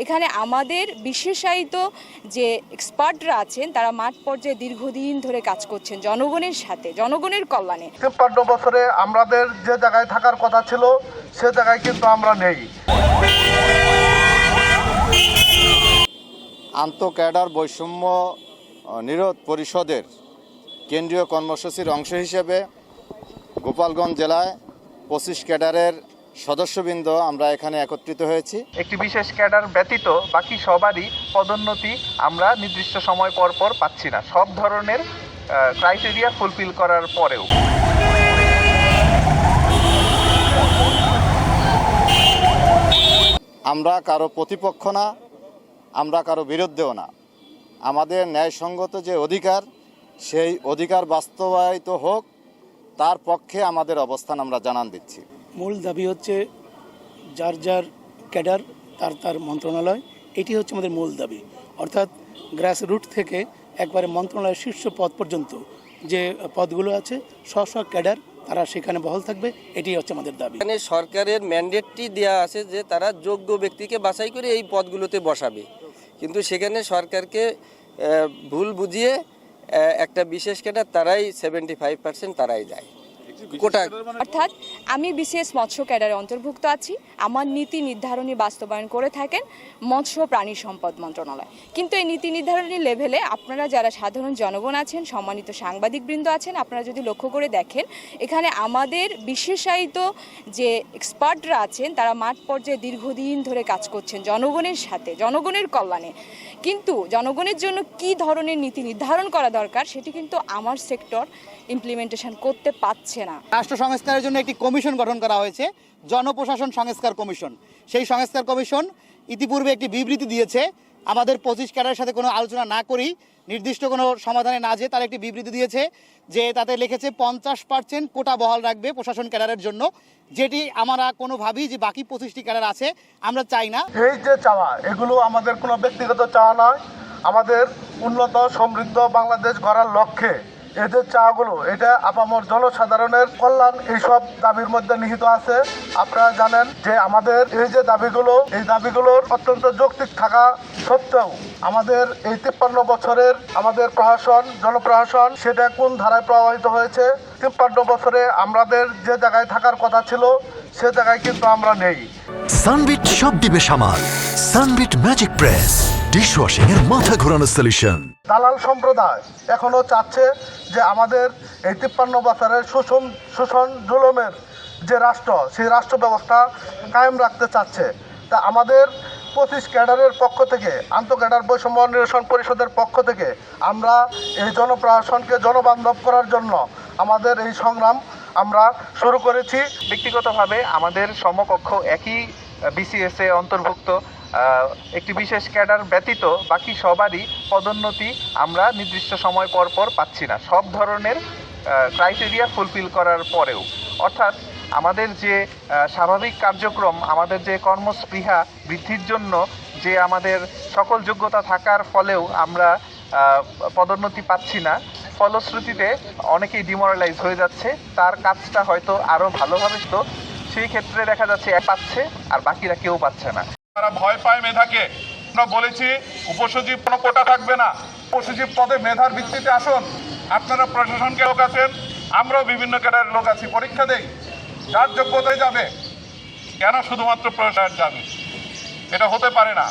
এখানে আমাদের বিশেষায়িত যে এক্সপার্টরা আছেন তারা মাঠ পর্যায়ে দীর্ঘদিন ধরে কাজ করছেন জনগণের সাথে, জনগণের কল্যাণে। ৫৩ বছরে আমাদের যে জায়গায় থাকার কথা ছিল সে জায়গায় কিন্তু আমরা নেই। আন্তঃক্যাডার বৈষম্য নিরোধ পরিষদের কেন্দ্রীয় কর্মসূচির অংশ হিসেবে গোপালগঞ্জ জেলায় ২৫ ক্যাডারের সদস্যবৃন্দ আমরা এখানে একত্রিত হয়েছি। একটি বিশেষ ক্যাডার ব্যতীত বাকি সবারই পদোন্নতি আমরা নির্দিষ্ট সময় পর পর পাচ্ছি না, সব ধরনের ক্রাইটেরিয়া ফুলফিল করার পরেও। আমরা কারো প্রতিপক্ষ না, আমরা কারো বিরুদ্ধেও না। আমাদের ন্যায়সঙ্গত যে অধিকার, সেই অধিকার বাস্তবায়িত হোক, তার পক্ষে আমাদের অবস্থান আমরা জানান দিচ্ছি। মূল দাবি হচ্ছে যার যার ক্যাডার তার তার মন্ত্রণালয়, এটি হচ্ছে আমাদের মূল দাবি। অর্থাৎ গ্রাসরুট থেকে একবারে মন্ত্রণালয়ের শীর্ষ পদ পর্যন্ত যে পদগুলো আছে স্ব ক্যাডার তারা সেখানে বহাল থাকবে, এটি হচ্ছে আমাদের দাবি। এখানে সরকারের ম্যান্ডেটটি দেওয়া আছে যে তারা যোগ্য ব্যক্তিকে বাছাই করে এই পদগুলোতে বসাবে, কিন্তু সেখানে সরকারকে ভুল বুঝিয়ে একটা বিশেষ ক্যাডার তারাই 75% তারাই যায় কোটা। অর্থাৎ আমি বিশেষ মৎস্য ক্যাডারে অন্তর্ভুক্ত আছি। আমার নীতি নির্ধারণী বাস্তবায়ন করে থাকেন মৎস্য প্রাণী সম্পদ মন্ত্রণালয়। কিন্তু এই নীতি নির্ধারণী লেভেলে আপনারা যারা সাধারণ জনগণ আছেন, সম্মানিত সাংবাদিকবৃন্দ আছেন, আপনারা যদি লক্ষ্য করে দেখেন এখানে আমাদের বিশেষায়িত যে এক্সপার্টরা আছেন তারা মাঠ পর্যায়ে দীর্ঘদিন ধরে কাজ করছেন জনগণের সাথে, জনগণের কল্যাণে। কিন্তু জনগণের জন্য কি ধরনের নীতি নির্ধারণ করা দরকার সেটি কিন্তু আমার সেক্টর ইমপ্লিমেন্টেশন করতে পারছে না। রাষ্ট্র সংস্কারের জন্য একটি কমিশন গঠন করা হয়েছে, জনপ্রশাসন সংস্কার কমিশন। সেই সংস্কার কমিশন ইতিপূর্বে একটি বিবৃতি দিয়েছে, আমাদের ২৫ ক্যাডারের সাথে কোনো আলোচনা না করেই, নির্দিষ্ট কোনো সমাধানে না যেয়ে তারা একটি বিবৃতি দিয়েছে যে তাতে লিখেছে ৫০% কোটা বহাল রাখবে প্রশাসন ক্যাডারের জন্য, যেটি আমরা কোনোভাবেই যে বাকি ২৫টি ক্যাডার আছে আমরা চাই না। এই যে চাওয়া, এগুলো আমাদের কোনো ব্যক্তিগত চাওয়া নয়, আমাদের উন্নত সমৃদ্ধ বাংলাদেশ গড়ার লক্ষ্যে এদের চাওয়াগুলো, এটা আপামর জনসাধারণের কল্যাণ, এইসব দাবির মধ্যে নিহিত আছে। আপনারা জানেন যে আমাদের এই যে দাবিগুলো, এই দাবিগুলোর অত্যন্ত যৌক্তিক থাকা সত্ত্বেও আমাদের এই ৫৩ বছরের আমাদের প্রশাসন, জনপ্রশাসন, সেটা কোন ধারায় প্রবাহিত হয়েছে। ৫৩ বছরে আমাদের যে জায়গায় থাকার কথা ছিল সে জায়গায় কিন্তু আমরা নেই। সানবিট সব দিবে সামাল, সানবিট ম্যাজিক প্রেস ডিশওয়াশিং এর মাথা ঘোরানো সলিউশন। দালাল সম্প্রদায় এখনো চাচ্ছে যে আমাদের এই ৫৩ বছরের শোষণ জুলুমের যে রাষ্ট্র, সেই রাষ্ট্র ব্যবস্থা কায়েম রাখতে চাচ্ছে। তা আমাদের ২৫ ক্যাডারের পক্ষ থেকে, আন্তঃক্যাডার বৈষম্য নিরসন পরিষদের পক্ষ থেকে আমরা এই জনপ্রশাসনকে জনবান্ধব করার জন্য আমাদের এই সংগ্রাম আমরা শুরু করেছি। ব্যক্তিগতভাবে আমাদের সমকক্ষ একই বিসিএসে অন্তর্ভুক্ত একটি বিশেষ ক্যাডার ব্যতীত বাকি সবারই পদোন্নতি আমরা নির্দিষ্ট সময় পর পর পাচ্ছি না, সব ধরনের ক্রাইটেরিয়া ফুলফিল করার পরেও। অর্থাৎ আমাদের যে স্বাভাবিক কার্যক্রম, আমাদের যে কর্মস্পৃহা বৃদ্ধির জন্য যে আমাদের সকল যোগ্যতা থাকার ফলেও আমরা পদোন্নতি পাচ্ছি না, ফলশ্রুতিতে অনেকেই ডিমোরালাইজ হয়ে যাচ্ছে। তার কাজটা হয়তো আরও ভালোভাবে, তো সেই ক্ষেত্রে দেখা যাচ্ছে এক পাচ্ছে আর বাকিরা কেউ পাচ্ছে না। তারা ভয় পায় মেধাকে। আমরা বলেছি উপসচিব কোনো কোটা থাকবে না, উপসচিব পদে মেধার ভিত্তিতে আসুন। আপনারা প্রশাসনকে লোক আছেন, আমরাও বিভিন্ন ক্যাডারের লোক আছি, পরীক্ষা দেই, যার যোগ্যতায় যাবে। কেন শুধুমাত্র প্রশাসন যাবে? এটা হতে পারে না।